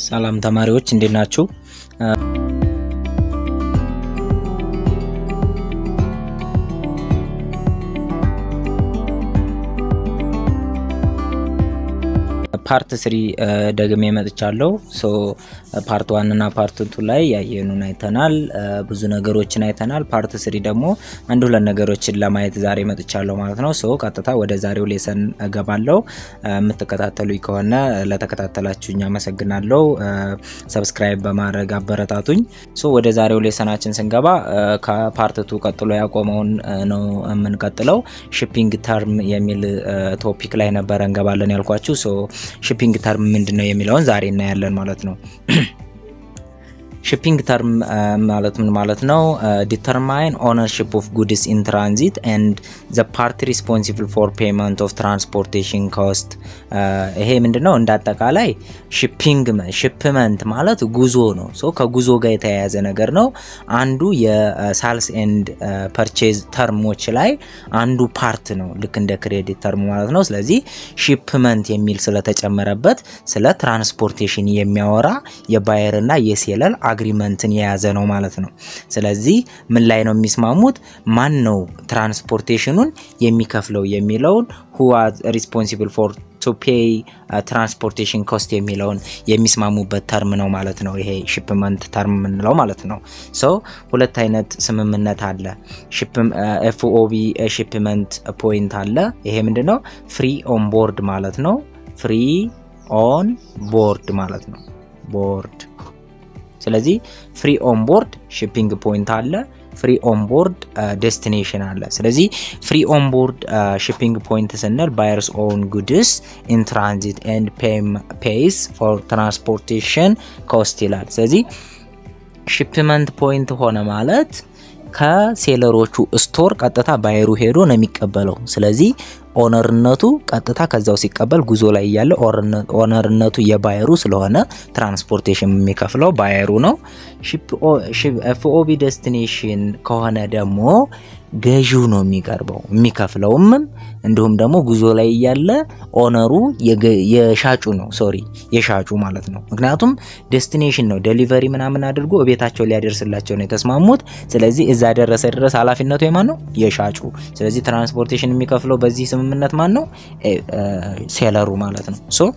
ሰላም ተማሪዎች እንዴት ናችሁ? ፓርት 3 ደግሜ መጥቻለሁ ሶ ፓርት 1 እና ፓርት 2 ላይ ያየኑን አይተናል ብዙ ነገሮችን አይተናል ፓርት 3 ደግሞ አንድ ሁለት ነገሮችን ለማየት ዛሬ መጥቻለሁ ማለት ነው ሶ ቀጥታ ወደ ዛሬው ሌሰን እገባለሁ የምትከታተሉኝ ከሆነ ለተከታተላችሁኝ አመሰግናለሁ ሰብስክራይብ በማድረግ አበረታቱኝ ሶ ወደ ዛሬው ሌሰናችን ስንገባ ከፓርት 2 ቀጥሎ ያቆመውን ነው የምንቀጥለው ሺፒንግ ተርም የሚል ቶፒክ ላይ ነበር እንገባለን ያልኳችሁ ሶ shipping term ምንድነው የሚለውን ዛሬ እናያለን ማለት ነው shipping term ማለት ነው determine ownership of goods in transit and the party responsible for payment of transportation cost ይሄ ምንድነው እንዳጠቃላይ shipment ማለት ጉዞ ነው ሶ ከጉዞ ጋር የተያያዘ ነገር ነው አንዱ የሳልስ ኤንድ ፐርቼዝ ተርሞች ላይ አንዱ ፓርት ነው ልክ እንደ ክሬዲት ተርም ማለት ነው ስለዚህ shipment የሚል ስለተጨመረበት ስለ ትራንስፖርቴሽን የሚያወራ የባየር እና የሴለር አግሪመንትን የያዘ ነው ማለት ነው ስለዚህ ምን ላይ ነው የሚስማሙት ማን ነው ትራንስፖርቴሽኑን የሚከፍለው የሚለውን who are responsible for to pay transportation cost የሚለውን የሚስማሙበት ተርም ነው ማለት ነው ይሄ shipment ተርም ምንለው ማለት ነው ሶ ሁለት አይነት ስምምነት አለ FOB shipment point አለ ይሄ ምንድነው free on board ማለት ነው free on board ማለት ነው board ስለዚህ free on board shipping point አለ free on board destination አለ ስለዚህ free on board shipping point ስንል buyers own goods in transit and pays for transportation cost ይላል ስለዚህ shipment point ሆነ ማለት ከሴለሮቹ ስቶር ቀጥታ ባየሩ ሄዶ ነው የሚቀበለው ስለዚህ ኦነርነቱ ቀጥታ ከዛው ሲቀበል ጉዞ ላይ ያለ ኦነርነቱ የባየሩ ስለሆነ ትራንስፖርቴሽን የሚከፍለው ባየሩ ነው FOB ዴስቲኔሽን ከሆነ ደግሞ ገዢው ነው የሚከፍለውም እንደውም ደግሞ ጉዞ ላይ ያለ ኦነሩ የሻጩ ነው የሻጩ ማለት ነው ምክንያቱም ዴስቲኔሽን ነው ዴሊቨሪ ምናምን አድርጎ ቤታቸው ሊያደርስላቸው ነው የተስማሙት ስለዚህ እዛ ደረሰ ድረስ ኃላፊነቱ የማን ነው የሻጩ ስለዚህ ትራንስፖርቴሽን የሚከፍለው በዚህ ስምምነት ማን ነው ሴለሩ ማለት ነው ሶ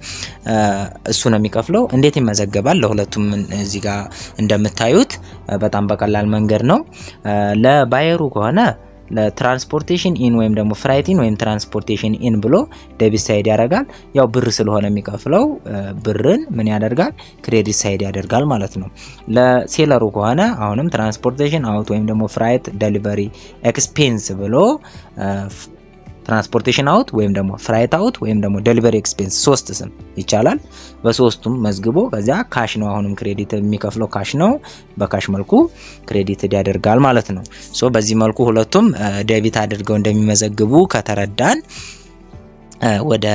እሱ ነው የሚከፍለው እንዴት ይመዘገባል ለሁለቱም እዚህ ጋር እንደምታዩት በጣም በቀላል መንገድ ነው ለባየሩ ከሆነ ለትራንስፖርቴሽን ኢን ወይም ደግሞ ፍራይት ኢን ወይም ትራንስፖርቴሽን ኢን ብሎ ዴቢት ሳይድ ያደርጋል ያው ብር ስለሆነ የሚከፍለው ብርን ምን ያደርጋል ክሬዲት ሳይድ ያደርጋል ማለት ነው ለሴለሩ ከሆነ አሁንም ትራንስፖርቴሽን አውት ወይም ደግሞ ፍራይት ዴሊቨሪ ኤክስፔንስ ብሎ ትራንስፖርቴሽን አውት ወይም ደግሞ ፍራይት አውት ወይም ደግሞ ዴሊቨሪ ኤክስፔንስ ሶስት ስም ይቻላል በሶስቱም መዝግቦ ከዛ ካሽ ነው አሁንም ክሬዲት የሚከፍለው ካሽ ነው በካሽ መልኩ ክሬዲት ያደርጋል ማለት ነው ሶ በዚህ መልኩ ሁለቱም ዴቢት አድርገው እንደሚመዘግቡ ከተረዳን ወደ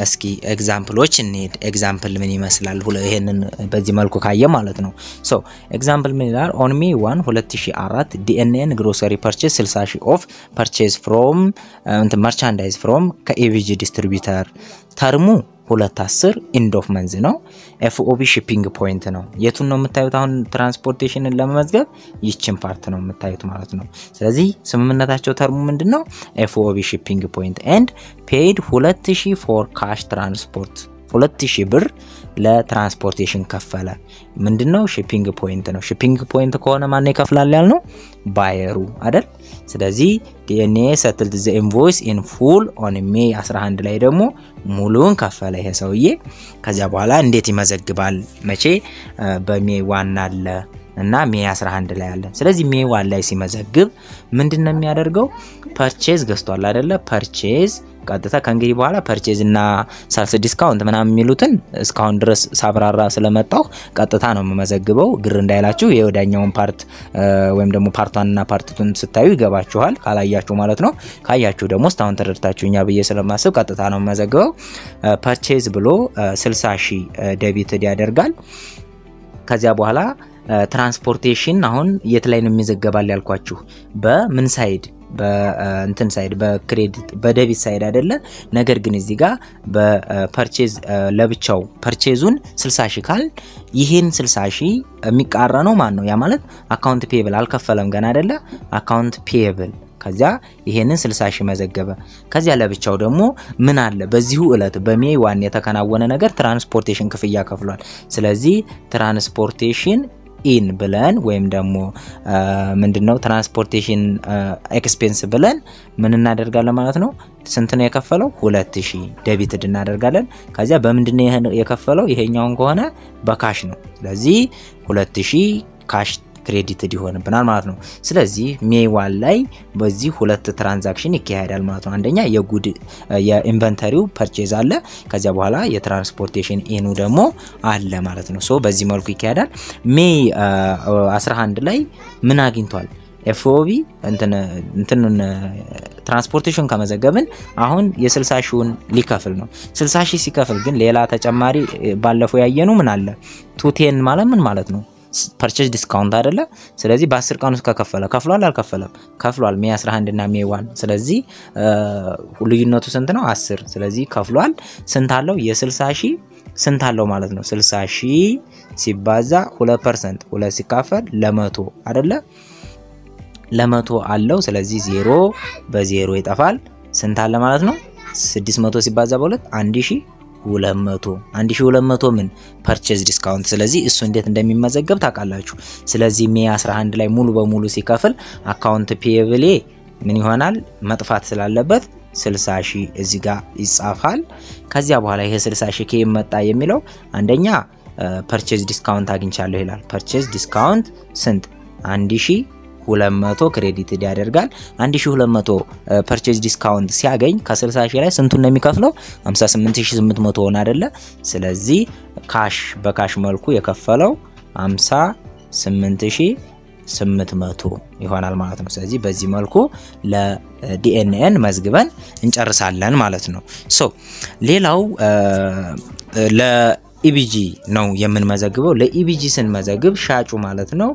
እስኪ ኤግዛምፕሎች እንሂድ ኤግዛምፕል ምን ይመስላል ይሄንን በዚህ መልኩ ካየ ማለት ነው ሶ ኤግዛምፕል ምን ይላል on May 1 2004 DNN grocery purchase 60,000 off purchase from merchandise from ከኤቪጂ ዲስትሪቢዩተር ተርሙ 210 end of month ነው FOB shipping point ነው የቱን ነው የምታዩት አሁን ትራንስፖርቴሽንን ለመመዝገብ ይችን ፓርት ነው የምታዩት ማለት ነው ስለዚህ ስምምነታቸው ተርሙ ምንድነው FOB shipping point and paid 2000 for cash transport 2000 ብር ለትራንስፖርቴሽን ከፈለ ምንድነው shipping point ነው shipping point ከሆነ ማን ይከፍላል ያልነው ባየሩ አይደል ስለዚህ DNA settled the invoice in full on May 11 ላይ ደግሞ ሙሉን ከፈለ ይሄ ሰውዬ ከዚያ በኋላ እንዴት ይመዘግባል መቼ በሜይ 1 አለ እና ሜይ 11 ላይ አለ ስለዚህ ሜይ 1 ላይ ሲመዘግብ ምንድነው የሚያደርገው ፐርቼዝ ገዝቷል አይደለ ፐርቼዝ ቀጥታ ከእንግዲህ በኋላ ፐርቼዝ እና ሳልስ ዲስካውንት ምናምን የሚሉትን እስካሁን ድረስ ሳብራራ ስለመጣው ቀጥታ ነው መመዘግበው ግር እንዳይላችሁ የወዳኛውን ፓርት ወይም ደግሞ ፓርት 1 እና ፓርት 2 ስታዩ ይገባችኋል ካላያችሁ ማለት ነው ካያችሁ ደግሞ ስታውን ተረድታችሁኛ በየ ስለማስብ ቀጥታ ነው መመዘግበው ፐርቼዝ ብሎ 60,000 ዴቢት ያደርጋል ከዚያ በኋላ ትራንስፖርቴሽን አሁን የት ላይ ነው የሚዘገባል ያልኳችሁ በምን ሳይድ በእንትን ሳይድ በክሬዲት በዴቢት ሳይድ አይደለ ነገር ግን እዚህ ጋር በፐርቼዝ ለብቻው ፐርቼዙን 60000 ካል ይሄን 60000 የሚቃረነው ማን ነው ያ ማለት አካውንት ፔብል አልከፈለም ገና አይደለ አካውንት ፔብል ከዛ ይሄንን 60000 መዘገበ ከዛ ለብቻው ደግሞ ምን አለ በዚሁ እለት በሜይ 1 የተከናወነ ነገር ትራንስፖርቴሽን ክፍያ ከፍሏል ስለዚህ ትራንስፖርቴሽን ኢን ብለን ወይም ደግሞ ምንድነው ትራንስፖርቴሽን ኤክስፔንስ ብለን ምን እናደርጋለን ማለት ነው ስንት ነው የከፈለው 2000 ዴቢትድ እናደርጋለን ከዛ በምንድነው የከፈለው ይሄኛውን ከሆነ በካሽ ነው ስለዚህ 2000 ካሽ ክሬዲትድ ይሆንብናል ማለት ነው ስለዚህ ሜይ 1 ላይ በዚህ ሁለት ትራንዛክሽን ይካሄዳል ማለት ነው አንደኛ የጉድ የኢንቨንተሪው ፐርቼዝ አለ ከዛ በኋላ የትራንስፖርቴሽን ኢኑ ደግሞ አለ ማለት ነው ሶ በዚህ መልኩ ይካሄዳል ሜይ 11 ላይ ምን አግኝቷል ኤፍኦቢ እንትን ትራንስፖርቴሽን ከመዘገብን አሁን የ60000ን ሊከፍል ነው 60000 ሲከፍል ግን ሌላ ተጨማሪ ባለፈው ያየነው ምን አለ 210 ማለት ምን ማለት ነው purchase discount አይደለ ስለዚህ በ10 ቀን ውስጥ ከፍሏል አልከፈለም ከፍሏል ሜይ 11 እና ሜይ 1 ስለዚህ ልዩነቱ ስንት ነው 10 ስለዚህ ከፍሏል ስንት አለው የ60000 ስንት አለው ማለት ነው 60000 ሲባዛ 2% 2 ሲካፈል ለ100 አይደለ ለ100 አለው ስለዚህ 0 በ0 ይጠፋል ስንት አለ ማለት ነው 600 ሲባዛ በ2 1200 ምን ፐርቼዝ ዲስካውንት ስለዚህ እሱ እንዴት እንደሚመዘገብ ታውቃላችሁ ስለዚህ ሜይ 11 ላይ ሙሉ በሙሉ ሲከፍል አካውንት ፔብል ምን ይሆናል መጥፋት ስላለበት 60000 እዚህ ጋር ይጻፋል ከዚያ በኋላ ይሄ 60000 ከመጣ የሚለው አንደኛ ፐርቼዝ ዲስካውንት አግኝቻለሁ ይላል ፐርቼዝ ዲስካውንት ስንት 1200 ክሬዲትድ ያደርጋል 1200 ፐርቼዝ ዲስካውንት ሲያገኝ ከ60000 ላይ ስንቱን ነው የሚከፍለው 58800 ሆነ አይደለ ስለዚህ ካሽ በካሽ መልኩ የከፈለው 58800 ይሆናል ማለት ነው ስለዚህ በዚህ መልኩ ለዲኤንኤን መዝግበን እንጨርሳለን ማለት ነው ሶ ሌላው ለኢቢጂ ነው የምንመዘግበው ለኢቢጂ ስንመዘግብ ሻጩ ማለት ነው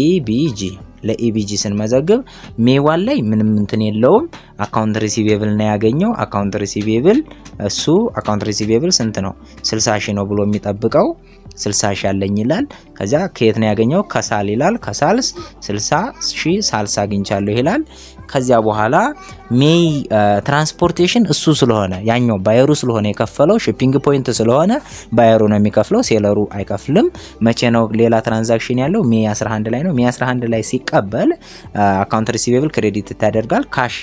ኢቢጂ ለኢቢጂ ስንመዘግብ ሜይ 1 ላይ ምንም እንትን የለውም አካውንት ሪሲቬብል ነው ያገኘው አካውንት ሪሲቬብል እሱ አካውንት ሪሲቬብል ስንት ነው 60000 ነው ብሎ የሚጠብቀው 60000 አለኝ ይላል ከዛ ከየት ነው ያገኘው ከሳል ይላል ከሳልስ 60000 ሳልስ አግኝቻለሁ ይላል ከዛ በኋላ ሜይ ትራንስፖርቴሽን እሱ ስለሆነ ያኛው ባየሩ ስለሆነ የከፈለው ሺፒንግ ፖይንት ስለሆነ ባየሩ ነው የሚከፍለው ሴለሩ አይከፍልም መቼ ነው ሌላ ትራንዛክሽን ያለው ሜይ 11 ላይ ነው ሜይ 11 ላይ ሲቀበል አካውንት ሪሲቬብል ክሬዲት ታደርጋል ካሽ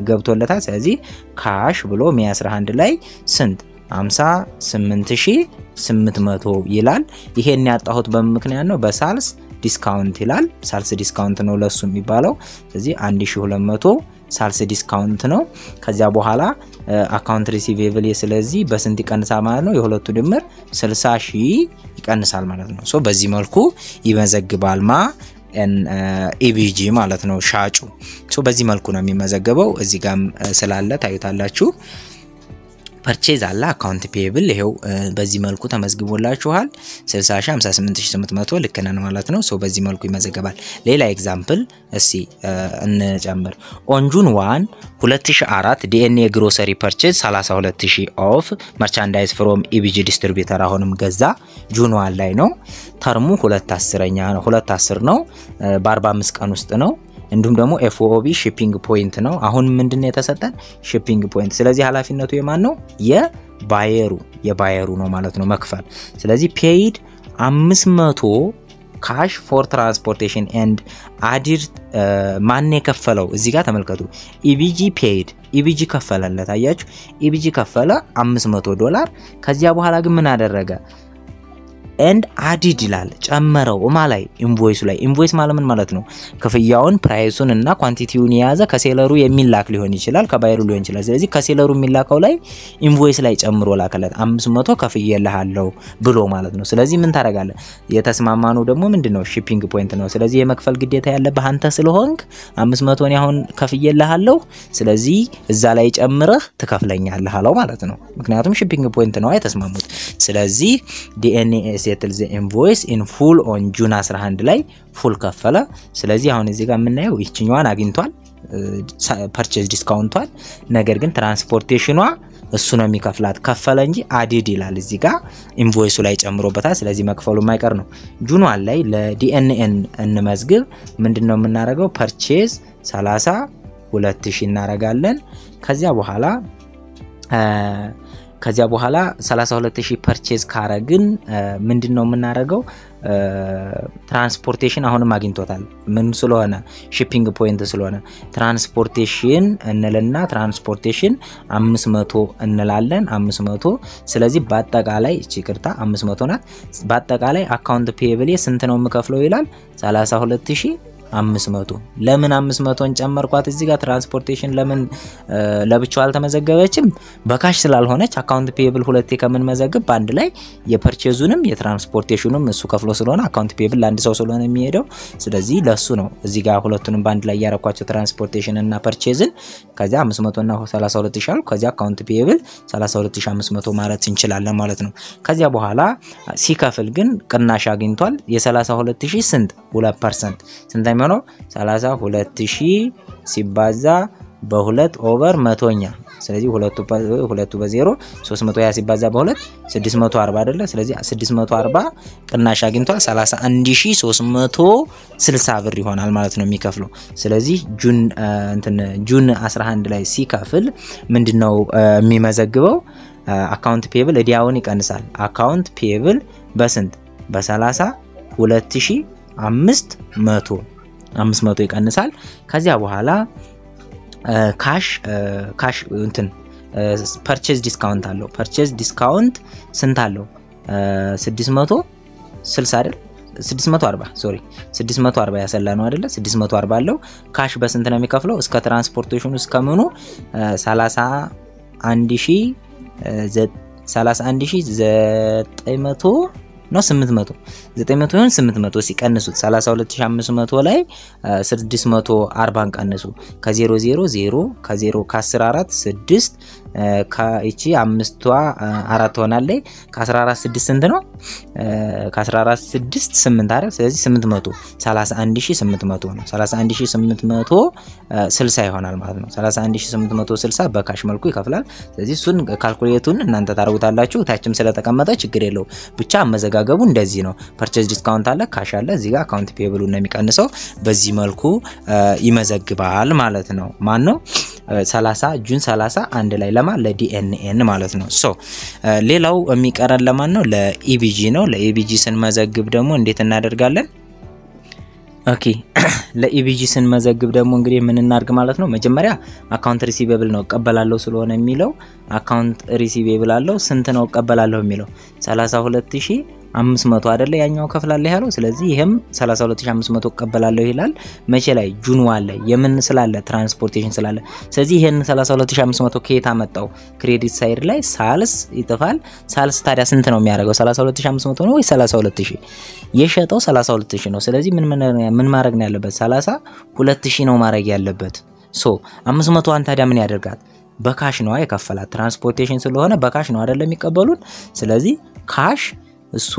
ገብቶለታል ስለዚህ ካሽ ብሎ ሜይ 11 ላይ ስንት 58800 ይላል ይሄን ያጣሁት በምክንያት ነው በሳልስ ዲስካውንት ይላል ሳልስ ዲስካውንት ነው ለሱ የሚባለው ስለዚህ 1200 ሳልስ ዲስካውንት ነው ከዛ በኋላ አካውንት ሪሲቬብል ስለዚህ በስንት ይቀንሳል ማለት ነው የሁለቱ ድምር 60000 ይቀንሳል ማለት ነው ሶ በዚህ መልኩ ይመዘግባል ኢቢጂ ማለት ነው ሻጩ ሶ በዚህ መልኩ ነው የሚመዘገበው እዚህ ጋር ስላለ ታዩታላችሁ ፐርቼዝ አለ አካውንት ፔብል ይሄው በዚህ መልኩ ተመዝግቦላችኋል 6058800 ልከናን ማለት ነው ሶ በዚህ መልኩ ይመዘገባል ሌላ ኤግዛምፕል እሺ እንጨምር ኦን ጁን 1 2004 ዲኤንኤ ግሮሰሪ ፐርቼዝ 32000 ኦፍ መርቻንዳይዝ ፍሮም ኢቢጂ ዲስትሪቢዩተር አሁንም ገዛ ጁን 1 ላይ ነው ተርሙ 210 ነው በ45 ቀን ውስጥ ነው እንዲሁም ደግሞ ኤፍኦቢ ሺፒንግ ፖይንት ነው አሁን ምንድነው የተሰጠን ሺፒንግ ፖይንት ስለዚህ ኃላፊነቱ የማን ነው የባየሩ ነው ማለት ነው መክፈል ስለዚህ ፔይድ 500 ካሽ ፎር ትራንስፖርቴሽን ኤንድ አዲድ ማን የከፈለው እዚህ ጋር ተመልከቱ ኢቢጂ ፔይድ ኢቢጂ ከፈለለት አያችሁ ኢቢጂ ከፈለ $500 ከዚያ በኋላ ግን ምን አደረገ and added ይላል ጨመረው ማላይ ኢንቮይስ ላይ ኢንቮይስ ማለት ነው ክፍያውን ፕራይሱን እና ኳንቲቲውን የያዘ ከሴለሩ የሚላክ ሊሆን ይችላል ከባየሩ ሊሆን ይችላል ስለዚህ ከሴለሩ የሚላከው ላይ ኢንቮይስ ላይ ጨምሮ ላከለት 500 ከፍየልሃለው ብሎ ማለት ነው ስለዚህ ምን ታረጋለህ የተስማማነው ደግሞ ምንድነው ሺፒንግ ፖይንት ነው ስለዚህ የመክፈል ግዴታ ያለበት አንተ ስለሆንክ 500 ነው አሁን ከፍየልሃለው ስለዚህ እዛ ላይ ጨምረህ ትከፍለኛለህ አለው ማለት ነው ምክንያቱም ሺፒንግ ፖይንት ነው አይተስማሙት ስለዚህ ዲኤንኤ settle the invoice in full on June 11 ላይ full ከፈለ ስለዚህ አሁን እዚህ ጋር የምናየው ይችኛዋን አግኝቷል ፐርቼዝ ዲስካውንቷል ነገር ግን ትራንስፖርቴሽኗ እሱ ነው የሚከፍላት ከፈለ እንጂ አዲድ ይላል እዚህ ጋር ኢንቮይሱ ላይ ጨምሮበታል ስለዚህ መክፈሉ ማይቀር ነው ጁን 1 ላይ ለዲኤንኤን እንመዝግብ ምንድነው የምናደርገው ፐርቼዝ 32000 እናረጋለን ከዚያ በኋላ 32000 ፐርቼዝ ካረግን ምንድነው የምናረጋው ትራንስፖርቴሽን አሁንም አግኝቶታል ምን ስለሆነ ሺፒንግ ፖይንት ስለሆነ ትራንስፖርቴሽን እንልና ትራንስፖርቴሽን 500 እንላለን 500 ስለዚህ በአጠቃላይ ይቅርታ 500 ናት በአጠቃላይ አካውንት ፔየብል ስንት ነው የምከፍለው ይላል 32500 ለምን 500ን ጨመርኳት እዚህ ጋር ትራንስፖርቴሽን ለምን ለብቻው አልተመዘገበችም በካሽ ስላልሆነች አካውንት ፔየብል ሁለቴ ከምን መዘገብ ባንድ ላይ የፐርቼዙንም የትራንስፖርቴሽኑም እሱ ከፍሎ ስለሆነ አካውንት ፔየብል ለአንድ ሰው ስለሆነ የሚሄደው ስለዚህ ለሱ ነው እዚህ ጋር ሁለቱንም ባንድ ላይ ያረኳቸው ትራንስፖርቴሽን እና ፐርቼዝን ከዚያ 500 እና 32000 አልኩ ከዚያ አካውንት ፔየብል 32500 ማለት እንችላለን ማለት ነው ከዚያ በኋላ ሲከፍል ግን ቅናሽ አግኝቷል የ32000 ስንት 2% ስንት ነው 32000 ሲባዛ በ2 ኦቨር 100ኛ ስለዚህ ሁለቱ በ0 320 ሲባዛ በ2 640 አይደለ ስለዚህ 640 ቅናሽ አግኝቷል 31360 ብር ይሆናል ማለት ነው የሚከፍለው ስለዚህ ጁን 11 ላይ ሲከፍል ምንድነው የሚመዘግበው አካውንት ፔየብል እዲያውን ይቀንሳል አካውንት ፔየብል በስንት በ32500 ይቀንሳል ከዚያ በኋላ ካሽ ፐርቼዝ ዲስካውንት አለው ፐርቼዝ ዲስካውንት ስንት አለው 660 አይደል 640 ያሰላ ነው አይደለ 640 አለው ካሽ በስንት ነው የሚከፍለው እስከ ትራንስፖርቴሽኑ እስከ ምኑ 31900 ነው 800 ይሁን 800 ሲቀንሱት 32500 ላይ 640 ቀንሱ ከ0 0 0 ከ0 ከ14 6 ከእቺ 5 4 ሆናለች ከ14 6 ስንት ነው ከ14 6 8 አይደል ስለዚህ 800 31800 ነው 31860 ይሆናል ማለት ነው 31860 በካሽ መልኩ ይከፍላል ስለዚህ እሱን ካልኩሌቱን እናንተ ታረጉታላችሁ ታችም ስለተቀመጠ ችግር የለው ብቻ አመዘጋገቡ እንደዚህ ነው ፐርቼዝ ዲስካውንት አለ ካሽ አለ እዚህ ጋር አካውንት ፔየብል ነው የሚቀንሰው በዚህ መልኩ ይመዘግባል ማለት ነው ማን ነው 30 ጁን 30 አንድ ላይ ለማ ለዲኤንኤን ማለት ነው ሶ ሌላው የሚቀረን ለማን ነው ለኢቢጂ ነው ለኢቢጂ ስንመዘግብ ደግሞ እንዴት እናደርጋለን ኦኬ ለኢቢጂ ስንመዘግብ ደግሞ እንግዲህ ምን እናርግ ማለት ነው መጀመሪያ አካውንት ሪሲቬብል ነው ቀበላለው ስለሆነ የሚለው አካውንት ሪሲቬብል አለው ስንት ነው ቀበላለው የሚለው 32500 አይደለ ያኛው ከፍላለህ ያለው ስለዚህ ይሄም 32500 ቀበላለው ይላል መቼ ላይ ጁን 1 ላይ የምን ስላለ ትራንስፖርቴሽን ስላለ ስለዚህ ይሄን 32500 ከየት አመጣው ክሬዲት ሳይድ ላይ ሳልስ ይጥፋል ሳልስ ታዲያ ስንት ነው የሚያደርገው 32500 ነው ወይ 32000 የሸጠው 32000 ነው ስለዚህ ምን ማድረግ ነው ያለበት 32000 ነው ማድረግ ያለበት ሶ 500 አንተ ታዲያ ምን ያደርጋት በካሽ ነው የከፈላት ትራንስፖርቴሽን ስለሆነ በካሽ ነው አይደለም የሚቀበሉን ስለዚህ ካሽ እሱ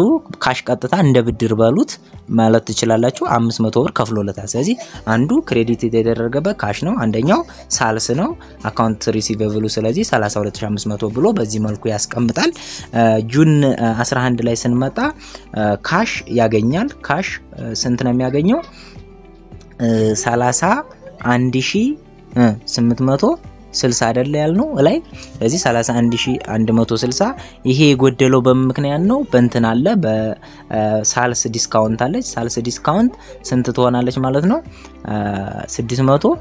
ካሽ ቀጥታ እንደ ብድር ባሉት ማለት ትችላላችሁ 500 ብር ከፍሎለታል ስለዚህ አንዱ ክሬዲት የተደረገበት ካሽ ነው አንደኛው ሳልስ ነው አካውንት ሪሲቬብሉ ስለዚህ 32500 ብሎ በዚህ መልኩ ያስቀምጣል ጁን 11 ላይ ስንመጣ ካሽ ያገኛል ካሽ ስንት ነው የሚያገኘው 31860 አይደለ ያልነው ላይ ስለዚህ 31160 ይሄ የጎደለው በምክንያት ነው በእንትን አለ በሳልስ ዲስካውንት አለች ሳልስ ዲስካውንት ስንት ትሆናለች ማለት ነው 640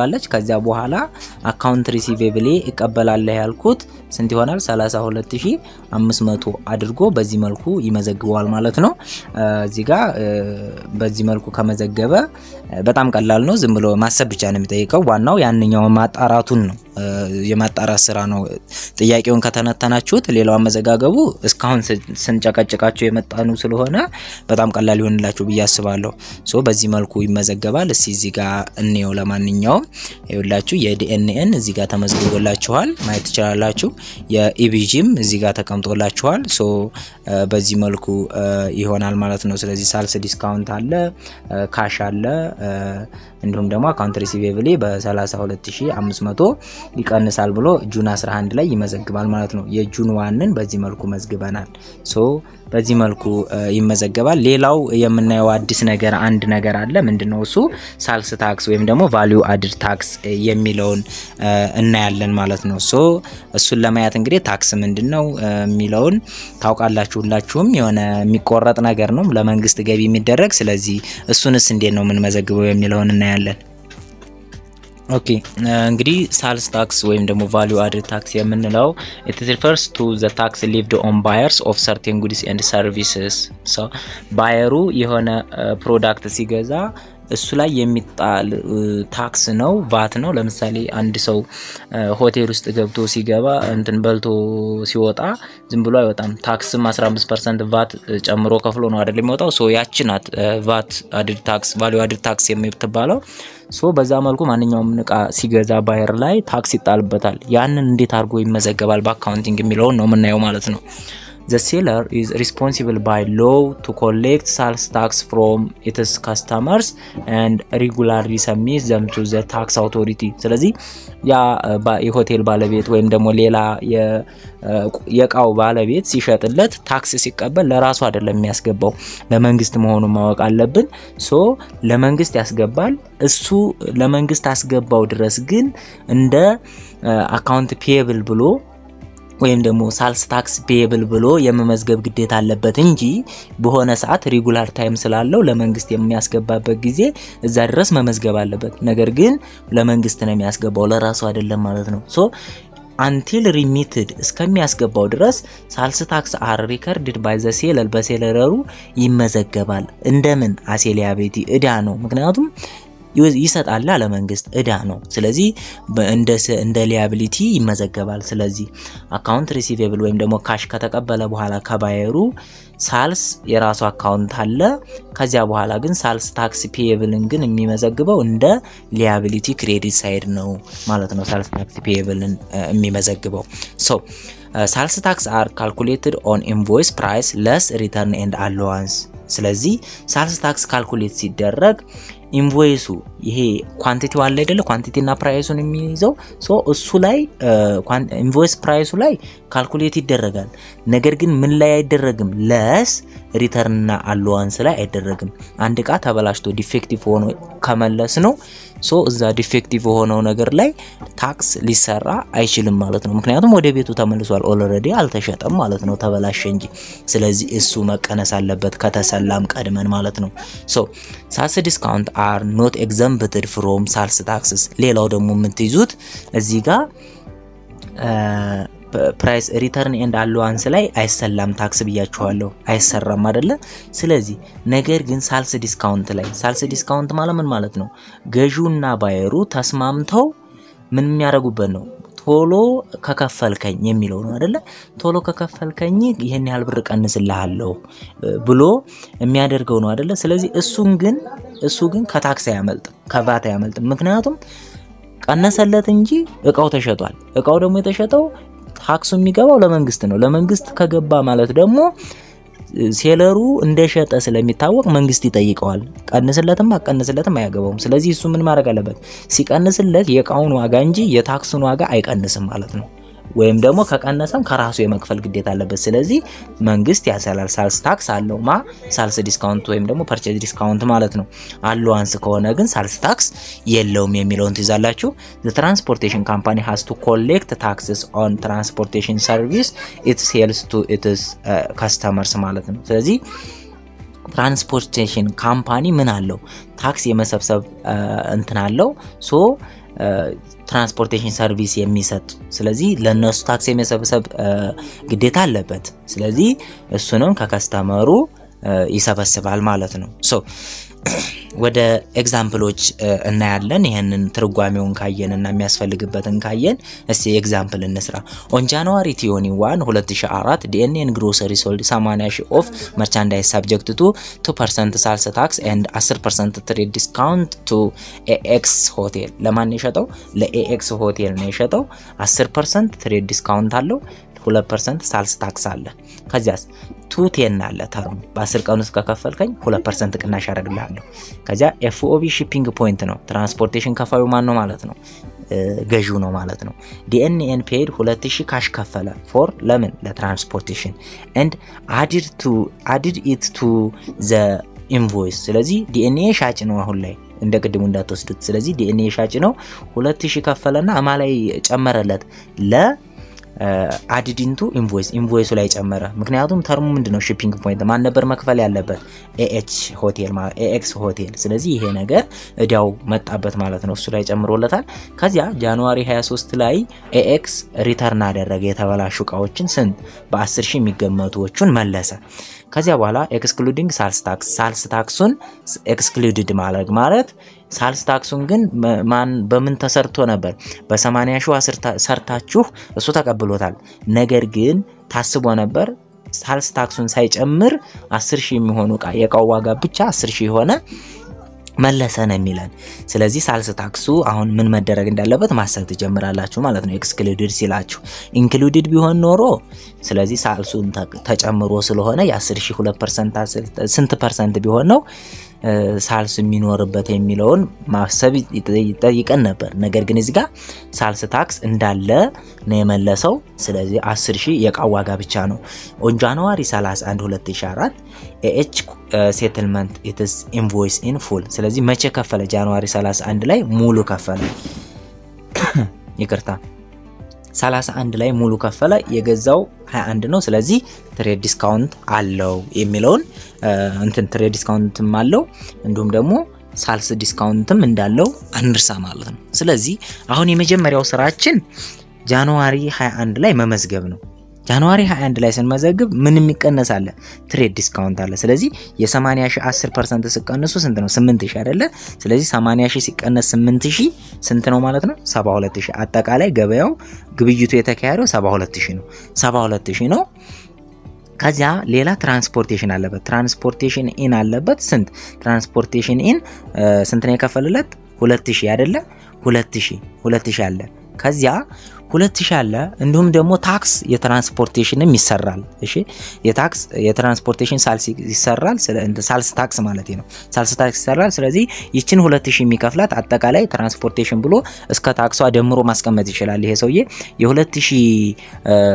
አለች ከዚያ በኋላ አካውንት ሪሲቬብል ይቀበላል ያልኩት ስንት ይሆናል 32500 አድርጎ በዚህ መልኩ ይመዘግባል ማለት ነው እዚህ ጋር በዚህ መልኩ ከመዘገበ በጣም ቀላል ነው ዝም ብሎ ማሰብ ብቻ ነው የሚጠይቀው ዋናው ያንኛው ማጣራቱን ነው የማጣራት ስራ ነው ጥያቄውን ከተነተናችሁት ሌላው አመዘጋገቡ እስካሁን ስንጨቀጨቃቸው የመጣኑ ስለሆነ በጣም ቀላል ይሆንላችሁ በያስባለሁ ሶ በዚህ መልኩ ይመዘገባል እዚህ ጋር እንየው ለማንኛውም ይኸውላችሁ የዲኤንኤን እዚህ ጋር ተመዝግቦላችኋል ማየት ትችላላችሁ የኢቢጂም እዚህ ጋር ተቀምጦላችኋል ሶ በዚህ መልኩ ይሆናል ማለት ነው ስለዚህ ሳልስ ዲስካውንት አለ ካሽ አለ እንዲሁም ደግሞ አካውንት ሪሲቬብል በ32500 ይቀንሳል ብሎ ጁን 11 ላይ ይመዘግባል ማለት ነው የጁን 1ን በዚህ መልኩ መዝግበናል ሶ በዚህ መልኩ ይመዘገባል ሌላው የምናየው አዲስ ነገር አንድ ነገር አለ ምንድነው እሱ ሳልስ ታክስ ወይም ደግሞ ቫልዩ አድድ ታክስ የሚለውን እናያለን ማለት ነው ሶ እሱን ለማየት እንግዲህ ታክስ ምንድነው የሚለውን ታውቃላችሁ ሁላችሁም የሆነ የሚቆረጥ ነገር ነው ለመንግስት ገቢ የሚደረግ ስለዚህ እሱንስ እንዴት ነው ምን መዘግበው የሚለውን እናያለን ኦኬ እንግዲህ ሳልስ ታክስ ወይም ደግሞ ቫልዩ አድድ ታክስ የምንለው it refers to the tax levied on buyers of certain goods and services so ባየሩ የሆነ ፕሮዳክት ሲገዛ እሱ ላይ የሚጣል ታክስ ነው ቫት ነው ለምሳሌ አንድ ሰው ሆቴል ውስጥ ገብቶ ሲገባ እንትን በልቶ ሲወጣ ዝም ብሎ አይወጣም ታክስም 15% ቫት ጨምሮ ከፍሎ ነው አይደል የሚወጣው ሶ ያቺናት ቫት አድድ ታክስ ቫልዩ አድድ ታክስ የምትባለው ሶ በዛ መልኩ ማንኛውም ንቃ ሲገዛ ባየር ላይ ታክስ ይጣልበታል ያንን እንዴት አድርጎ ይመዘገባል በአካውንቲንግ የሚለው ነው የምናየው ማለት ነው The seller is responsible by law to collect sales tax from its customers and regularly submit them to the tax authority. ስለዚህ ያ የሆቴል ባለቤት ወይም ደግሞ ሌላ የቃው ባለቤት ሲሸጥለት ታክስ ሲቀበል ለራሱ አይደለም የሚያስገባው ለመንግስት መሆኑን ማወቅ አለብን ሶ ለመንግስት ያስገባል እሱ ለመንግስት አስገባው ድረስ ግን እንደ አካውንት ፔየብል ብሎ ወይም ደግሞ ሳልስ ታክስ ፔየብል ብሎ የመመዝገብ ግዴታ አለበት እንጂ በሆነ ሰዓት ሬጉላር ታይም ስላለው ለመንግስት የሚያስገባበት ጊዜ እዛ ድረስ መመዝገብ አለበት ነገር ግን ለመንግስት ነው የሚያስገባው ለራሱ አይደለም ማለት ነው ሶ until remitted እስከሚያስገባው ድረስ ሳልስ ታክስ are recorded by the seller በሴለሩ ይመዘገባል እንደምን አሴሊያቢሊቲ እዳ ነው ምክንያቱም ይሰጣል ለመንግስት እዳ ነው ስለዚህ እንደ ሊያቢሊቲ ይመዘገባል ስለዚህ አካውንት ሪሲቬብል ወይም ደግሞ ካሽ ከተቀበለ በኋላ ከባየሩ ሳልስ የራሱ አካውንት አለ ከዚያ በኋላ ግን ሳልስ ታክስ ፔየብልን ግን የሚመዘግበው እንደ ሊያቢሊቲ ክሬዲት ሳይድ ነው ማለት ነው ሳልስ ታክስ ፔየብልን የሚመዘግበው ሶ ሳልስ ታክስ are calculated on invoice price less return and allowance ስለዚህ ሳልስ ታክስ ካልኩሌት ሲደረግ ኢንቮይሱ ይሄ ኳንቲቲው አለ አይደለ ኳንቲቲና ፕራይሱን የሚይዘው ሶ እሱ ላይ ኢንቮይስ ፕራይሱ ላይ ካልኩሌት ይደረጋል ነገር ግን ምን ላይ አይደረግም ለስ ሪተርንና አሎዋንስ ላይ አይደረግም አንድ ቃ ተበላሽቶ ዲፌክቲቭ ሆኖ ከመለስ ነው ሶ እዛ ዲፌክቲቭ ሆነው ነገር ላይ ታክስ ሊሰራ አይችልም ማለት ነው ምክንያቱም ወደ ቤቱ ተመልሷል ኦልሬዲ አልተሸጠም ማለት ነው ተበላሸ እንጂ ስለዚህ እሱ መቀነስ አለበት ከተሰላም ቀድመን ማለት ነው ሶ ሳልስ ዲስካውንት are not exempted from sales taxes ሌላው ደግሞ የምትይዙት እዚህ ጋር ፕራይስ ሪተርን ኤንድ አሎዋንስ ላይ አይሰላም ታክስ ብያችኋለሁ አይሰራም አይደለ ስለዚህ ነገር ግን ሳልስ ዲስካውንት ላይ ሳልስ ዲስካውንት ማለት ነው ገዢውና ባየሩ ተስማምተው ምን የሚያደርጉበት ነው ቶሎ ከከፈልከኝ የሚለው ነው አይደለ ቶሎ ከከፈልከኝ ይሄን ያህል ብር ቀንስልሃለሁ ብሎ የሚያደርገው ነው አይደለ ስለዚህ እሱ ግን ከታክስ ያመልጥ ከቫት ያመልጥ ምክንያቱም ቀነሰለት እንጂ እቃው ተሸጧል እቃው ደግሞ የተሸጠው ታክሱ የሚገባው ለመንግስት ነው ለመንግስት ከገባ ማለት ደግሞ ሴለሩ እንደሸጠ ስለሚታወቅ መንግስት ይጠይቀዋል ቀንስለትም አቀንስለትም አያገባውም ስለዚህ እሱ ምን ማድረግ አለበት ሲቀንስለት የቃውን ዋጋ እንጂ የታክሱን ዋጋ አይቀንስም ማለት ነው ወይም ደግሞ ከቀነሰም ከራሱ የመክፈል ግዴታ አለበት ስለዚህ መንግስት ያሰላል ሳልስ ታክስ አለው ሳልስ ዲስካውንት ወይም ደግሞ ፐርቼዝ ዲስካውንት ማለት ነው አሎዋንስ ከሆነ ግን ሳልስ ታክስ የለውም የሚለውን ትይዛላችሁ the transportation company has to collect taxes on transportation service it sells to its customers ማለት ነው ስለዚህ ትራንስፖርቴሽን ካምፓኒ ምን አለው ታክስ የመሰብሰብ እንትን አለው ሶ ትራንስፖርቴሽን ሰርቪስ የሚሰጥ ስለዚህ ለነሱ ታክስ የመሰብሰብ ግዴታ አለበት ስለዚህ እሱንም ከከስተመሩ ይሰበስባል ማለት ነው ሶ ወደ ኤግዛምፕሎች እናያለን ይሄንን ትርጓሜውን ካየንና የሚያስፈልግበትን ካየን እስቲ ኤግዛምፕል እንስራ on January 21 2004 DNN grocery sold 80,000 of merchandise subject to 2% sales tax and 10% trade discount to AX hotel ለማን የሸጠው ለAX hotel ነው የሸጠው 10% trade discount አለው 2% sales tax አለ ከዚያስ 210 አለ ተርም በ10 ቀን ውስጥ ከከፈልከኝ 2% ቅናሽ ያደርግልሃለሁ ከዚያ FOB shipping point ነው ትራንስፖርቴሽን ከፋዩ ማን ነው ማለት ነው ገዢው ነው ማለት ነው DNN paid 2000 ካሽ ከፈለ for ለምን ለትራንስፖርቴሽን and added it to the invoice ስለዚህ DNN ሻጭ ነው አሁን ላይ እንደ ቅድሙ እንዳትወስዱት ስለዚህ DNN ሻጭ ነው 2000 ከፈለና አማላይ ጨመረለት ለ added into invoice ላይ ጨመረ ምክንያቱም ተርሙ ምንድነው shipping point ማን ነበር መክፈል ያለበት AX hotel ስለዚህ ይሄ ነገር እዳው መጣበት ማለት ነው እሱ ላይ ጨምሮለታል ከዚያ ጃንዋሪ 23 ላይ AX ሪተርን አደረገ የተበላሹ ዕቃዎችን ስንት በ10000 የሚገመቱዎቹን መለሰ ከዚያ በኋላ excluding sales taxን excluded ማለት sales taxን ግን ማን በምን ተሰርቶ ነበር በ80,000 ሰርታችሁ እሱ ተቀብሎታል ነገር ግን ታስቦ ነበር sales taxን ሳይጨምር 10,000 የሚሆኑ የቃው ዋጋ ብቻ 10,000 ሆነ መለሰነ የሚላል ስለዚህ sales taxu አሁን ምን መደረግ እንዳለበት ማሰብ ትጀምራላችሁ ማለት ነው excluded ሲላችሁ included ቢሆን ኖሮ ስለዚህ ሳልሱን ተጨምሮ ስለሆነ የ10,000 2% ስንት ፐርሰንት ቢሆን ነው ሳልስ የሚኖርበት የሚለውን ማሰብ ይጠይቀን ነበር ነገር ግን እዚህ ጋር ሳልስ ታክስ እንዳለ ነው የመለሰው ስለዚህ 10,000 የቃው ዋጋ ብቻ ነው on January 31 2004 AH settlement it is invoice in full ስለዚህ መቼ ከፈለ ጃንዋሪ 31 ላይ ሙሉ ከፈለ ይቅርታ 31 ላይ ሙሉ ከፈለ የገዛው 21 ነው ስለዚህ ትሬድ ዲስካውንት አለው የሚለውን እንትን ትሬድ ዲስካውንትም አለው እንዲሁም ደግሞ ሳልስ ዲስካውንትም እንዳለው አንርሳ ማለት ነው ስለዚህ አሁን የመጀመሪያው ስራችን ጃንዋሪ 21 ላይ መመዝገብ ነው ጃንዋሪ 21 ላይ ስንመዘግብ ምንም ይቀነሳል ትሬድ ዲስካውንት አለ ስለዚህ የ80,000 10% ሲቀነሱ ስንት ነው 8,000 አይደለ ስለዚህ 80,000 ሲቀነስ 8,000 ስንት ነው ማለት ነው 72,000 አጠቃላይ ገበያው ግብይቱ የተካሄደው 72,000 ነው 72,000 ነው ከዚያ ሌላ ትራንስፖርቴሽን አለበት ትራንስፖርቴሽን ኢን አለበት ስንት ትራንስፖርቴሽን ኢን ስንት ነው የከፈልለት 2,000 አይደለ 2,000 አለ ከዚያ 2,000 አለ እንዲሁም ደግሞ ታክስ የትራንስፖርቴሽንም ይሰራል እሺ የታክስ የትራንስፖርቴሽን ሳልስ ይሰራል ሳልስ ታክስ ማለት ነው ሳልስ ታክስ ይሰራል ስለዚህ ይችን 2,000 የሚከፍላት አጠቃላይ ትራንስፖርቴሽን ብሎ እስከ ታክሷ ደምሮ ማስቀመጥ ይችላል ይሄ ሰውዬ የ2,000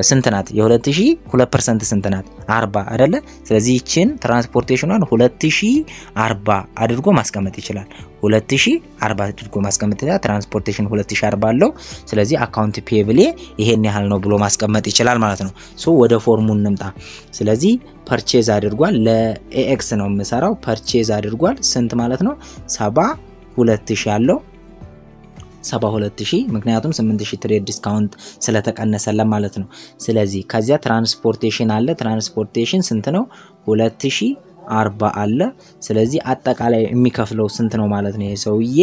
ስንት ናት የ2,000 2% ስንት ናት 40 አይደለ ስለዚህ ይችን ትራንስፖርቴሽኗን 2,040 አድርጎ ማስቀመጥ ይችላል 2,040 አድርጎ ማስቀመጥ ይችላል ትራንስፖርቴሽን 2,040 አለው ስለዚህ አካውንት ፔብል ይሄን ያህል ነው ብሎ ማስቀመጥ ይችላል ማለት ነው ሶ ወደ ፎርሙን እንምጣ ስለዚህ ፐርቼዝ አድርጓል ለኤክስ ነው የምሰራው ፐርቼዝ አድርጓል ስንት ማለት ነው 72,000 ያለው 72,000 ምክንያቱም 8,000 ትሬድ ዲስካውንት ስለተቀነሰለ ማለት ነው ስለዚህ ከዚያ ትራንስፖርቴሽን አለ ትራንስፖርቴሽን ስንት ነው 2,040 አለ ስለዚህ አጠቃላይ የሚከፍለው ስንት ነው ማለት ነው ይሄ ሰውዬ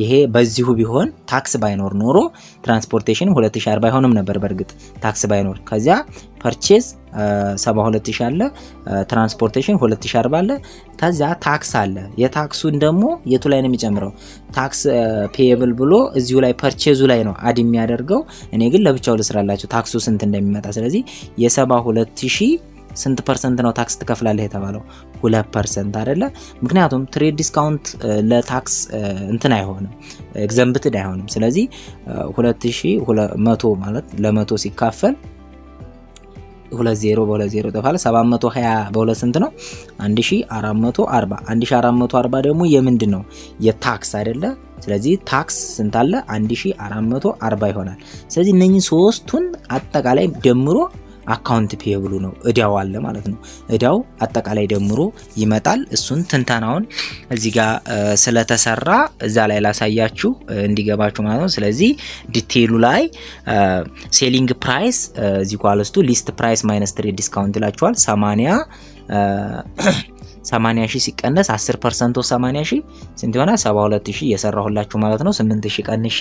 ይሄ በዚሁ ቢሆን ታክስ ባይኖር ኖሮ ትራንስፖርቴሽን 2,040 አይሆንም ነበር በርግጥ ታክስ ባይኖር ከዚያ ፐርቼዝ 72,000 አለ ትራንስፖርቴሽን 2,040 አለ ከዚያ ታክስ አለ የታክሱን ደግሞ የቱ ላይ ነው የሚጨምረው ታክስ ፔየብል ብሎ እዚሁ ላይ ፐርቼዙ ላይ ነው አድ የሚያደርገው እኔ ግን ለብቻው ልስራላችሁ ታክሱ ስንት እንደሚመጣ ስለዚህ የ72,000 ስንት ፐርሰንት ነው ታክስ ትከፍላለህ የተባለው 2% አይደለ ምክንያቱም ትሬድ ዲስካውንት ለታክስ እንትን አይሆንም ኤግዘምፕትድ አይሆንም ስለዚህ 2,200 ማለት ለ100 ሲካፈል 20 በ20 ተፋለ 720 በ2 ስንት ነው 1440 ደግሞ የምንድነው የታክስ አይደለ ስለዚህ ታክስ ስንት አለ 1440 ይሆናል ስለዚህ እነኚህ ሶስቱን አጠቃላይ ደምሮ አካውንት ፔየብሉ ነው እዳው አለ ማለት ነው እዳው አጠቃላይ ደምሮ ይመጣል እሱን ትንታናውን እዚህ ጋር ስለተሰራ እዛ ላይ ላሳያችሁ እንዲገባችሁ ማለት ነው ስለዚህ ዲቴይሉ ላይ ሴሊንግ ፕራይስ እዚህ ኳልስቱ ሊስት ፕራይስ ማይነስ ትሬድ ዲስካውንት ይላችኋል 80 80000 ሲቀነስ 10% ኦፍ 80000 ስንት ይሆናል 72000 እየሰራሁላችሁ ማለት ነው 8000 ቀንሼ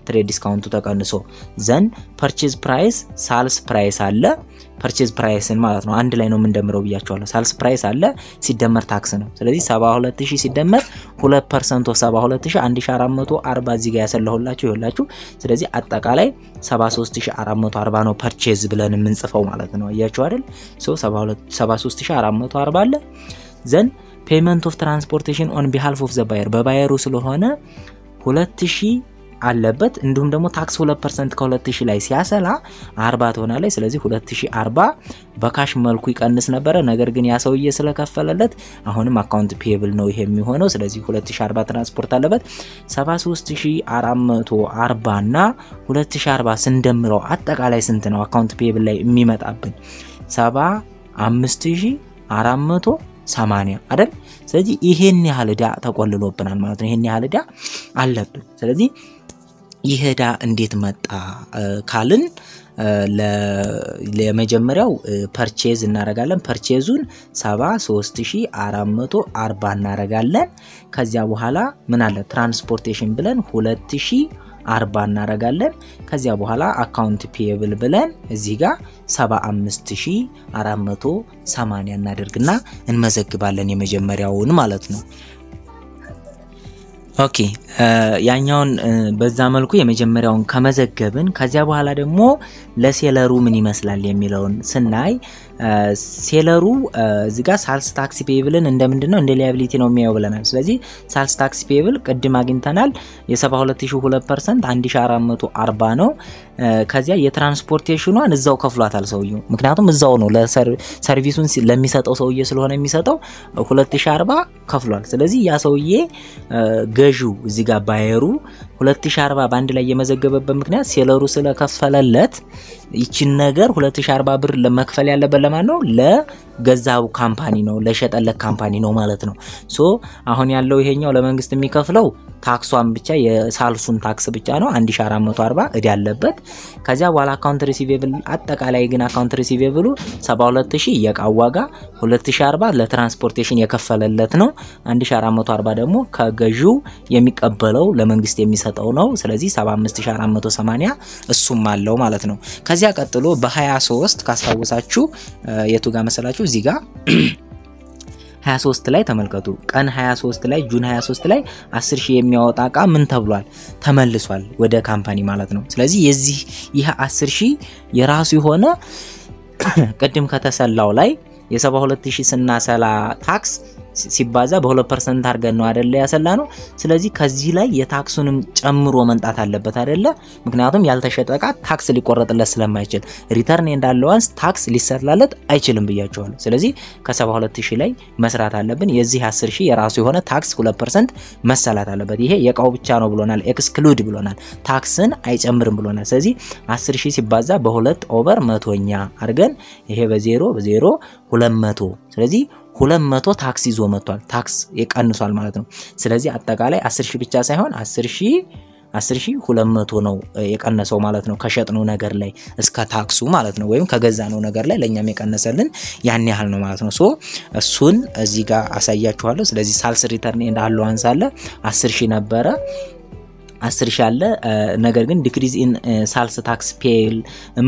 ትሬድ ዲስካውንቱ ተቀንሶ ዘን ፐርቼዝ ፕራይስ ሳልስ ፕራይስ አለ ፐርቼዝ ፕራይስን ማለት ነው አንድ ላይ ነው የምንደምረው ብያችኋለሁ ሳልስ ፕራይስ አለ ሲደመር ታክስ ነው ስለዚህ 72000 ሲደመር 2% ኦፍ 72000 1440 እዚህ ጋር ያሰላሁላችሁ ይኸውላችሁ ስለዚህ አጠቃላይ 73440 ነው ፐርቼዝ ብለን የምንጽፈው ማለት ነው አያችሁ አይደል ሶ 73440 አለ ዘን ፔመንት ኦፍ ትራንስፖርቴሽን ኦን ቢሃልፍ ኦፍ ዘ ባየር በባየሩ ስለሆነ 2000 አለበት እንዲሁም ደግሞ ታክስ 2% ከ2000 ላይ ሲያሰላ 40 ትሆናለች ስለዚህ 2040 በካሽ መልኩ ይቀንስ ነበር ነገር ግን ያ ሰውዬ ስለከፈለለት አሁንም አካውንት ፔብል ነው ይሄ የሚሆነው ስለዚህ 2040 ትራንስፖርት አለበት 73440 እና 2040 ስንደምረው አጠቃላይ ስንት ነው አካውንት ፔብል ላይ የሚመጣብን 75480 አይደል ስለዚህ ይሄን ያህል ዕዳ ተቆልሎብናል ማለት ነው ይሄን ያህል ዕዳ አለብን ስለዚህ ይሄዳ እንዴት መጣ ካልን ለመጀመሪያው ፐርቼዝ እናረጋለን ፐርቼዙን 73440 እናረጋለን ከዚያ በኋላ ምን አለ ትራንስፖርቴሽን ብለን 2040 እናረጋለን ከዚያ በኋላ አካውንት ፔየብል ብለን እዚህ ጋር 75480 እናደርግና እንመዘግባለን የመጀመሪያውን ማለት ነው ኦኬ ያኛውን በዛ መልኩ የመጀመሪያውን ከመዘገብን ከዚያ በኋላ ደግሞ ለሴለሩ ምን ይመስላል የሚለውን ስናይ ሴለሩ እዚህ ጋር ሳልስ ታክስ ፔየብልን እንደምንድነው እንደ ሊያቢሊቲ ነው የሚያው ብለናል ስለዚህ ሳልስ ታክስ ፔየብል ቅድም አግኝተናል የ72002% 1440 ነው ከዚያ የትራንስፖርቴሽኗን እዛው ከፍሏታል ሰውየው ምክንያቱም እዛው ነው ለሰርቪሱን ለሚሰጠው ሰውዬ ስለሆነ የሚሰጠው 2040 ከፍሏል ስለዚህ ያ ሰውዬ ገዢው እዚህ ጋር ባየሩ 2040 ባንድ ላይ የመዘገበበት ምክንያት ሴለሩ ስለከፈለለት ይችን ነገር 2040 ብር ለመክፈል ያለበት ለማን ነው ለገዛው ካምፓኒ ነው ለሸጠለት ካምፓኒ ነው ማለት ነው ሶ አሁን ያለው ይሄኛው ለመንግስት የሚከፍለው ታክሷን ብቻ የሳልሱን ታክስ ብቻ ነው 1440 እዳ ያለበት ከዚያ በኋላ አካውንት ሪሲቬብል አጠቃላይ ግን አካውንት ሪሲቬብሉ 72000 የቃው ዋጋ 2040 ለትራንስፖርቴሽን የከፈለለት ነው 1440 ደግሞ ከገዢው የሚቀበለው ለመንግስት የሚሰጠው ነው ስለዚህ 75480 እሱም አለው ማለት ነው ከዚያ ቀጥሎ በ23 ካስታወሳችሁ የቱ ጋር መሰላችሁ እዚህ ጋር 23 ላይ ተመልከቱ ቀን 23 ላይ ጁን 23 ላይ 10000 የሚያወጣ ቃ ምን ተብሏል ተመልሷል ወደ ካምፓኒ ማለት ነው ስለዚህ የዚህ ይሄ 10000 የራሱ የሆነ ቀድም ከተሰላው ላይ የ72000 ስናሰላ ታክስ ሲባዛ በ2% አርገን ነው አይደለ ያሰላነው ስለዚህ ከዚህ ላይ የታክሱንም ጨምሮ መንጣት አለበት አይደለ ምክንያቱም ያልተሸጠ ቃ ታክስ ሊቆረጥለት ስለማይችል ሪተርን ኤንድ አላዋንስ ታክስ ሊሰላለት አይችልም ብያቸዋለሁ ስለዚህ ከ72000 ላይ መስራት አለብን የዚህ 10000 የራሱ የሆነ ታክስ 2% መሰላት አለበት ይሄ የቃው ብቻ ነው ብሎናል ኤክስክሉድ ብሎናል ታክስን አይጨምርም ብሎናል ስለዚህ 10000 ሲባዛ በ2/100ኛ አርገን ይሄ በ0 200 ስለዚህ 200 ታክስ ይዞ መጥቷል ታክስ ይቀንሷል ማለት ነው ስለዚህ አጠቃላይ 10000 ብቻ ሳይሆን 10200 ነው የቀነሰው ማለት ነው ከሸጥነው ነገር ላይ እስከ ታክሱ ማለት ነው ወይም ከገዛነው ነገር ላይ ለኛም የቀነሰልን ያን ያህል ነው ማለት ነው ሶ እሱን እዚህ ጋር አሳያችኋለሁ ስለዚህ ሳልስ ሪተርን ኤንድ አላዋንስ አለ 10000 ነበረ 10000 አለ ነገር ግን ዲክሪዝ ኢን ሳልስ ታክስ ፔል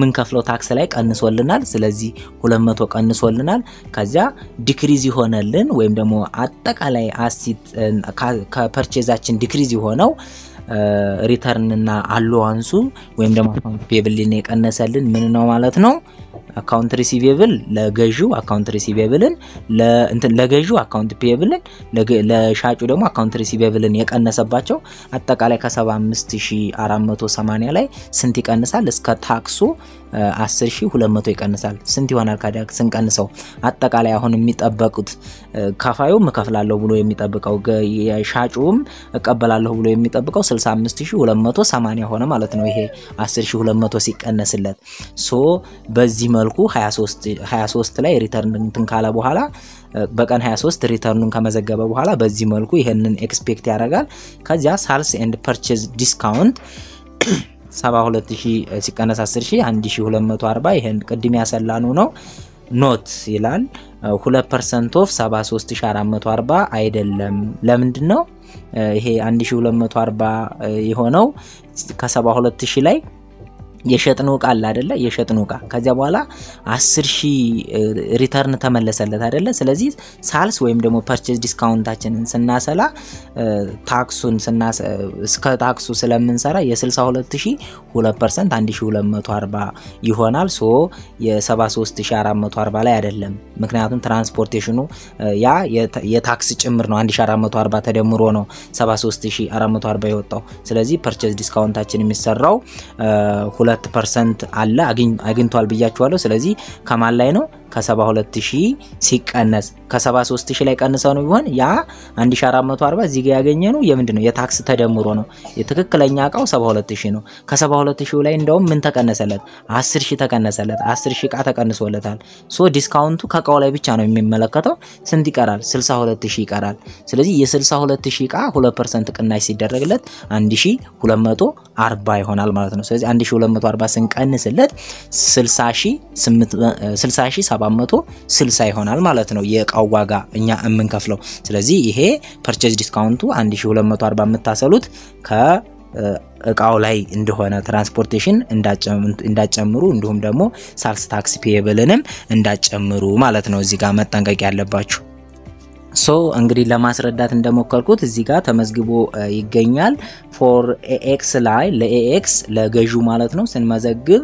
ምን ከፍለው ታክስ ላይ ቀንሶልናል ስለዚህ 200 ቀንሶልናል ከዚያ ዲክሪዝ ይሆነልን ወይም ደግሞ አጠቃላይ አሲት ከፐርቼዛችን ዲክሪዝ ይሆነው ሪተርን እና አላዋንሱ ወይም ደግሞ አካውንት ፔብል የቀነሰልን ምን ነው ማለት ነው አካውንት ሪሲቬብል ለገዢው አካውንት ሪሲቬብልን ለገዢው አካውንት ፔብልን ለሻጩ ደግሞ አካውንት ሪሲቬብልን የቀነሰባቸው አጠቃላይ ከ75480 ላይ ስንት ይቀንሳል እስከ ታክሱ 10200 ይቀንሳል ስንት ይሆናል ካዳክ ስንቀንሰው አጠቃላይ አሁን የሚጠበቁት ካፋዩ መከፍላለሁ ብሎ የሚጠብቀው የሻጩም እቀበላለሁ ብሎ የሚጠብቀው 65280 ሆነ ማለት ነው ይሄ 10200 ሲቀነስለት ሶ በዚህ መልኩ 23 ላይ ሪተርን እንትን ካለ በኋላ በቀን 23 ሪተርኑን ከመዘገበ በኋላ በዚህ መልኩ ይሄንን ኤክስፔክት ያደርጋል ከዚያ ሳልስ ኤንድ ፐርቼዝ ዲስካውንት 72000 ሲቀነስ 10000 1240 ይሄን ቅድም ያሰላኑ ነው ኖት ይላል 2% ኦፍ 73440 አይደለም ለምንድነው ይሄ 1240 የሆነው ከ72000 ላይ የሸጥነው ቃል አይደለ የሸጥነው ቃል ከዚያ በኋላ 10000 ሪተርን ተመለሰለት አይደለ ስለዚህ ሳልስ ወይም ደግሞ ፐርቼዝ ዲስካውንታችንን ስናሰላ ታክሱን እስከ ታክሱ ስለምንሰራ የ62000 2% 1240 ይሆናል ሶ የ73440 ላይ አይደለም ምክንያቱም ትራንስፖርቴሽኑ ያ የታክስ ጭምር ነው 1440 ተደምሮ ነው 73440 የወጣው ስለዚህ ፐርቼዝ ዲስካውንታችን የሚሰራው 2% አለ አግኝቷል ብያችኋለሁ ስለዚህ ከማን ላይ ነው ከ72000 ሲቀነስ ከ73000 ላይ ቀንሰው ነው ቢሆን ያ 1440 እዚህ ጋር ያገኘነው የምንድነው የታክስ ተደምሮ ነው የትክክለኛ ቃው 72000 ነው ከ72000 ላይ እንደውም ምን ተቀነሰለት 10000 ተቀነሰለት 10000 ቃ ተቀንሶለታል ሶ ዲስካውንቱ ከቃው ላይ ብቻ ነው የሚመለከተው ስንት ይቀራል 62000 ይቀራል ስለዚህ የ62000 ቃ 2% ቅናሽ ሲደረግለት 1240 ይሆናል ማለት ነው ስለዚህ 1240 ስንቀንስለት 60760 ይሆናል ማለት ነው የቃው ዋጋ እኛ እምንከፍለው ስለዚህ ይሄ ፐርቼዝ ዲስካውንቱ 1240 የምታሰሉት ከእቃው ላይ እንደሆነ ትራንስፖርቴሽን እንዳጨምሩ እንዲሁም ደግሞ ሳልስ ታክስ ፔየብልንም እንዳጨምሩ ማለት ነው እዚህ ጋር መጠንቀቅ ያለባችሁ ሶ እንግዲህ ለማስረዳት እንደሞከርኩት እዚህ ጋር ተመዝግቦ ይገኛል ፎር ኤክስ ላይ ለኤክስ ለገዢው ማለት ነው ስንመዘግብ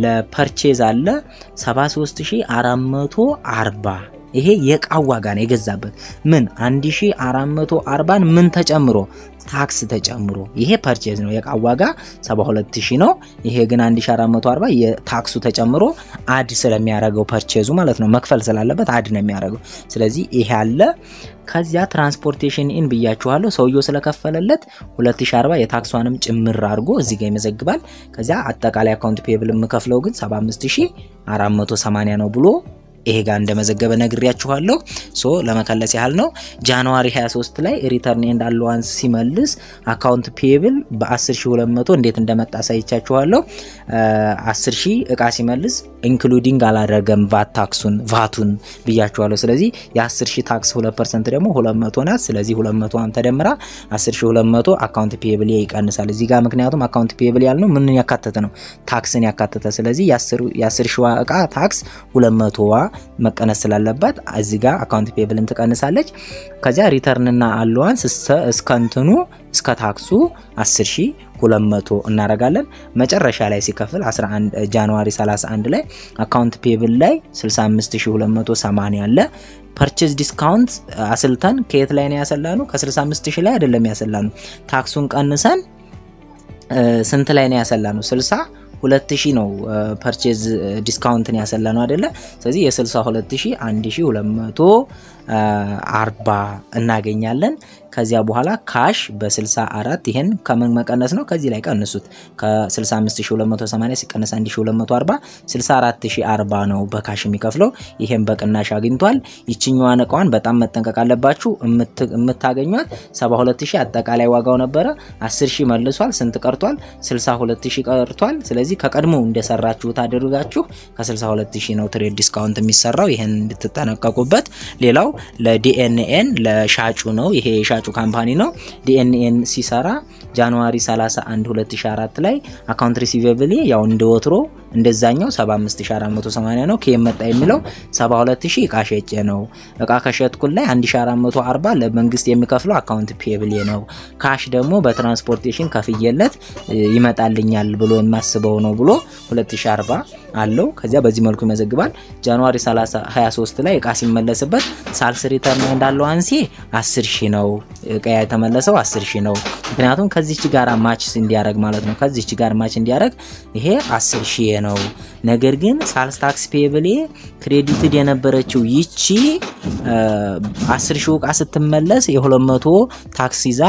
ለፐርቼዝ አለ 73440 ይሄ የቃው ዋጋ ነው የገዛበት ምን 1440 ምን ተጨምሮ ታክስ ተጨምሮ ይሄ ፐርቼዝ ነው የቃው ዋጋ 72000 ነው ይሄ ግን 1440 የታክሱ ተጨምሮ አድ ስለሚያረጋው ፐርቼዙ ማለት ነው መክፈል ስላለበት አድ ነው የሚያረጋው ስለዚህ ይሄ አለ ከዚያ ትራንስፖርቴሽን ኢን ብያችኋለሁ ሰውየው ስለከፈለለት 2040 የታክሷንም ጭምር አድርጎ እዚህ ጋር ይመዘግባል ከዚያ አጠቃላይ አካውንት ፔየብል የምከፍለው ግን 75480 ነው ብሎ ይሄ ጋር እንደመዘገበ ነግሬያችኋለሁ ሶ ለመከለስ ያህል ነው ጃንዋሪ 23 ላይ ሪተርን ኤንድ አላዋንስ ሲመልስ አካውንት ፔየብል በ10200 እንዴት እንደመጣ ሳይቻችኋለሁ 10000 እቃ ሲመልስ ኢንክሉዲንግ አላደረገም ቫቱን ብያችኋለሁ ስለዚህ የ10000 ታክስ 2% ደግሞ 200 ናት ስለዚህ 200 ተደምራ 10200 አካውንት ፔየብል ይቀንሳል እዚህ ጋር ምክንያቱም አካውንት ፔየብል ያልነው ምን ያካተተ ነው ታክስን ያካተተ ስለዚህ የ10000 እቃ ታክስ 200 መቀነስ ስላለበት እዚህ ጋር አካውንት ፔየብልን ተቀንሳለች ከዚያ ሪተርን እና አላዋንስ እስከንተኑ እስከ ታክሱ 10200 እናረጋለን መጨረሻ ላይ ሲከፍል 11 ጃንዋሪ 31 ላይ አካውንት ፔየብል ላይ 65280 አለ ፐርቼዝ ዲስካውንት አስልተን ከየት ላይ ነው ያሰላኑ ከ65000 ላይ አይደለም ያሰላኑ ታክሱን ቀንሰን ስንት ላይ ነው ያሰላኑ 62000 ነው ፐርቼዝ ዲስካውንትን ያሰላኑ አይደለ ስለዚህ የ62000 1240 እናገኛለን ከዚያ በኋላ ካሽ በ64 ይሄን ከምን መቀነስ ነው ከዚህ ላይ ቀንሱት ከ65280 ሲቀነስ 1240 64040 ነው በካሽ የሚከፍለው ይሄን በቅናሽ አግኝቷል ይችኛዋን እቃዋን በጣም መጠንቀቅ አለባችሁ የምታገኙት 72000 አጠቃላይ ዋጋው ነበር 10000 መልሷል ስንት ቀርቷል 62000 ቀርቷል ስለዚህ ከቀድሞ እንደሰራችሁት አድርጋችሁ ከ62000 ነው ትሬድ ዲስካውንት የሚሰራው ይሄን እንድትጠነቀቁበት ሌላው ለዲኤንኤን ለሻጩ ነው ይሄ ሻጩ ካምፓኒ ነው ዲኤንኤን ሲሰራ ጃንዋሪ 31 2004 ላይ አካውንት ሪሲቬብል ያው እንደወትሮ እንደዛኛው 75480 ነው ከየመጣ የሚለው 72000 እቃ ሸጬ ነው እቃ ከሸጥኩል ላይ 1440 ለመንግስት የሚከፍለው አካውንት ፔየብል ነው ካሽ ደግሞ በትራንስፖርቴሽን ከፍየለት ይመጣልኛል ብሎ የማስበው ነው ብሎ 2040 አለው ከዚያ በዚህ መልኩ ይመዘግባል ጃንዋሪ 23 ላይ እቃ ሲመለስበት ሳልስ ሪተርን እንዳለው አንሲ 10000 ነው እቃ የተመለሰው 10000 ነው ምክንያቱም ከዚህች ጋር ማች እንዲያረግ ማለት ነው ከዚህች ጋር ማች እንዲያረግ ይሄ 10000 ነው ነገር ግን ሳልስ ታክስ ፔየብል ክሬዲትድ የነበረችው ይቺ 10,000 ዕቃ ስትመለስ የ200 ታክስ ይዛ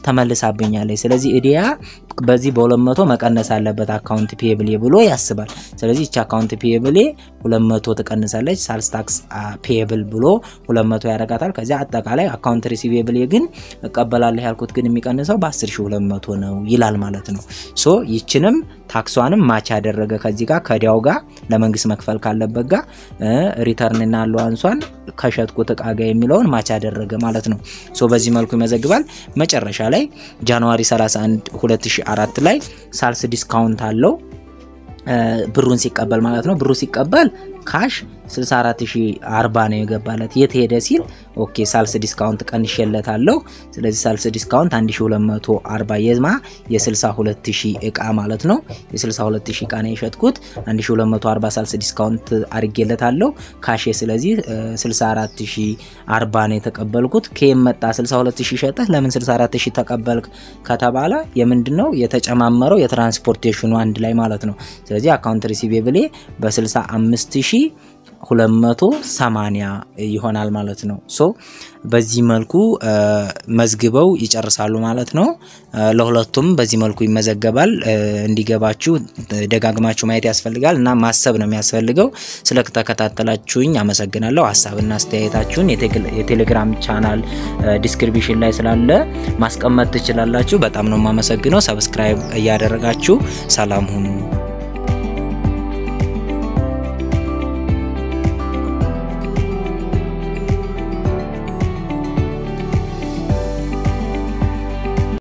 ተመልሳብኛለች ስለዚህ እዲያ በዚህ በ200 መቀነስ አለበት አካውንት ፔየብል ብሎ ያስባል ስለዚህ እቺ አካውንት ፔየብል 200 ተቀንሳለች ሳልስ ታክስ ፔየብል ብሎ 200 ያረጋታል ከዛ አጠቃላይ አካውንት ሪሲቬብል ግን እቀበላለሁ ያልኩት ግን የሚቀንሰው በ10,200 ነው ይላል ማለት ነው ሶ ይችንም ታክሷንም ማች ያደረገ ከዚህ ጋር ከዲያው ጋር ለመንግስት መክፈል ካለበት ጋር ሪተርን እና አላዋንሷን ከሸጥኩት ዕቃ ጋር የሚለውን ማች ያደረገ ማለት ነው ሶ በዚህ መልኩ ይመዘግባል መጨረሻ ላይ ጃንዋሪ 31 2004 ላይ ሳልስ ዲስካውንት አለው ብሩን ሲቀበል ማለት ነው ብሩ ሲቀበል ካሽ 64040 ነው የገባለት የት ሄደ ሲል ኦኬ ሳልስ ዲስካውንት ቀንሼለታለሁ ስለዚህ ሳልስ ዲስካውንት 1240 የማ የ62000 ዕቃ ማለት ነው የ62000 ዕቃ ነው የሸጥኩት 1240 ሳልስ ዲስካውንት አርጌለታለሁ ካሽ ስለዚህ 64040 ነው የተቀበልኩት ከመጣ 62000 ሸጠህ ለምን 64000 ተቀበልክ ከተባለ የምንድነው የተጨማመረው የትራንስፖርቴሽኑ አንድ ላይ ማለት ነው ስለዚህ አካውንት ሪሲቬብል በ65280 ይሆናል ማለት ነው ሶ በዚህ መልኩ መዝግበው ይጨርሳሉ ማለት ነው ለሁለቱም በዚህ መልኩ ይመዘገባል እንዲገባችሁ ደጋግማችሁ ማየት ያስፈልጋል እና ማሰብ ነው የሚያስፈልገው ስለተከታተላችሁኝ አመሰግናለሁ ሐሳብና አስተያየታችሁን የቴሌግራም ቻናል ዲስክሪፕሽን ላይ ስላለ ማስቀመጥ ትችላላችሁ በጣም ነው ማመሰግነው ሰብስክራይብ ያደረጋችሁ ሰላም ሁኑ